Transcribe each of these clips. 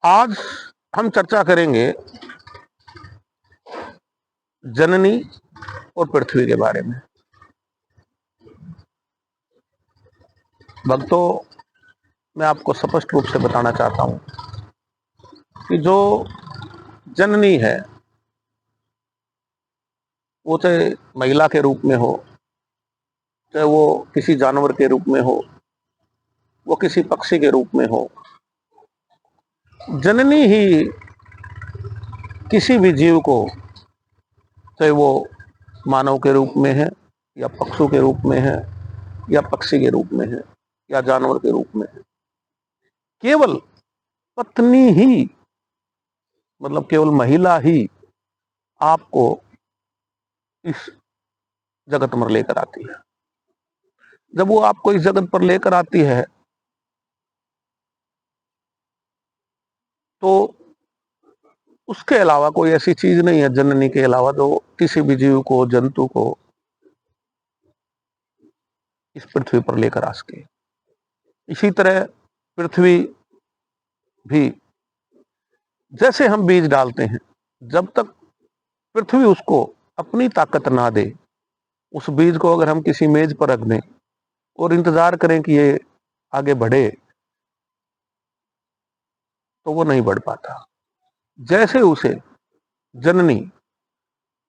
आज हम चर्चा करेंगे जननी और पृथ्वी के बारे में। भक्तों, मैं आपको स्पष्ट रूप से बताना चाहता हूं कि जो जननी है वो चाहे महिला के रूप में हो, चाहे वो किसी जानवर के रूप में हो, वो किसी पक्षी के रूप में हो, जननी ही किसी भी जीव को, चाहे वो मानव के रूप में है या पक्षु के रूप में है या पक्षी के रूप में है या जानवर के रूप में है, केवल पत्नी ही, मतलब केवल महिला ही आपको इस जगत पर लेकर आती है। जब वो आपको इस जगत पर लेकर आती है तो उसके अलावा कोई ऐसी चीज नहीं है, जननी के अलावा, जो किसी भी जीव को, जंतु को इस पृथ्वी पर लेकर आ सके। इसी तरह पृथ्वी भी, जैसे हम बीज डालते हैं, जब तक पृथ्वी उसको अपनी ताकत ना दे, उस बीज को अगर हम किसी मेज पर रख दें और इंतजार करें कि ये आगे बढ़े, तो वो नहीं बढ़ पाता। जैसे उसे जननी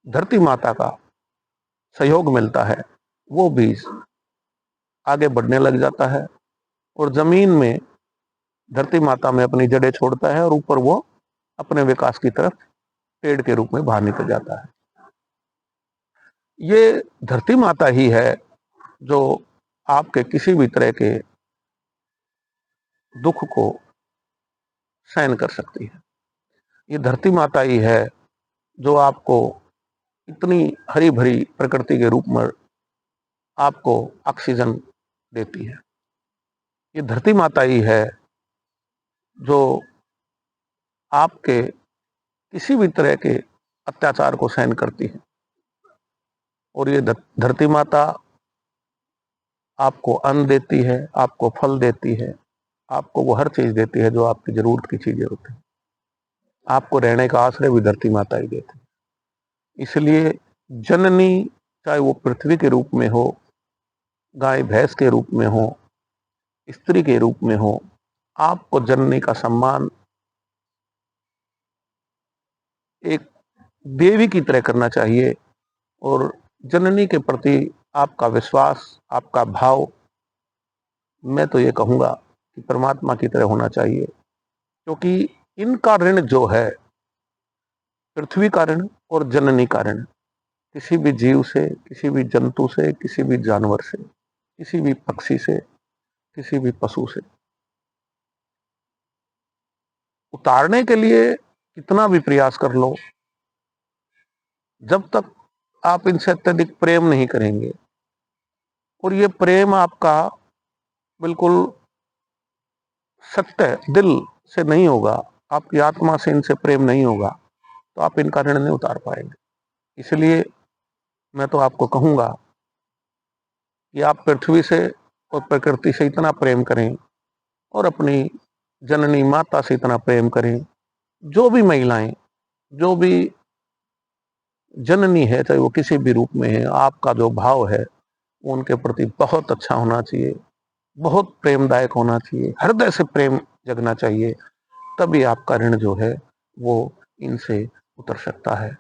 धरती माता का सहयोग मिलता है, वो बीज आगे बढ़ने लग जाता है और जमीन में, धरती माता में अपनी जड़ें छोड़ता है और ऊपर वो अपने विकास की तरफ पेड़ के रूप में बाहर निकल जाता है। ये धरती माता ही है जो आपके किसी भी तरह के दुख को सहन कर सकती है। ये धरती माता ही है जो आपको इतनी हरी भरी प्रकृति के रूप में आपको ऑक्सीजन देती है। ये धरती माता ही है जो आपके किसी भी तरह के अत्याचार को सहन करती है। और ये धरती माता आपको अन्न देती है, आपको फल देती है, आपको वो हर चीज देती है जो आपकी जरूरत की चीजें होती है। आपको रहने का आश्रय भी धरती माता ही देती है। इसलिए जननी, चाहे वो पृथ्वी के रूप में हो, गाय भैंस के रूप में हो, स्त्री के रूप में हो, आपको जननी का सम्मान एक देवी की तरह करना चाहिए। और जननी के प्रति आपका विश्वास, आपका भाव, मैं तो ये कहूंगा कि परमात्मा की तरह होना चाहिए। क्योंकि इनका ऋण जो है, पृथ्वी का ऋण और जननी का ऋण, किसी भी जीव से, किसी भी जंतु से, किसी भी जानवर से, किसी भी पक्षी से, किसी भी पशु से उतारने के लिए कितना भी प्रयास कर लो, जब तक आप इनसे अत्यधिक प्रेम नहीं करेंगे, और ये प्रेम आपका बिल्कुल सत्य दिल से नहीं होगा, आपकी आत्मा से इनसे प्रेम नहीं होगा, तो आप इनका ऋण नहीं उतार पाएंगे। इसलिए मैं तो आपको कहूंगा कि आप पृथ्वी से और प्रकृति से इतना प्रेम करें और अपनी जननी माता से इतना प्रेम करें। जो भी महिलाएं, जो भी जननी है, चाहे वो किसी भी रूप में है, आपका जो भाव है वो उनके प्रति बहुत अच्छा होना चाहिए, बहुत प्रेमदायक होना चाहिए, हृदय से प्रेम जगना चाहिए। तभी आपका ऋण जो है वो इनसे उतर सकता है।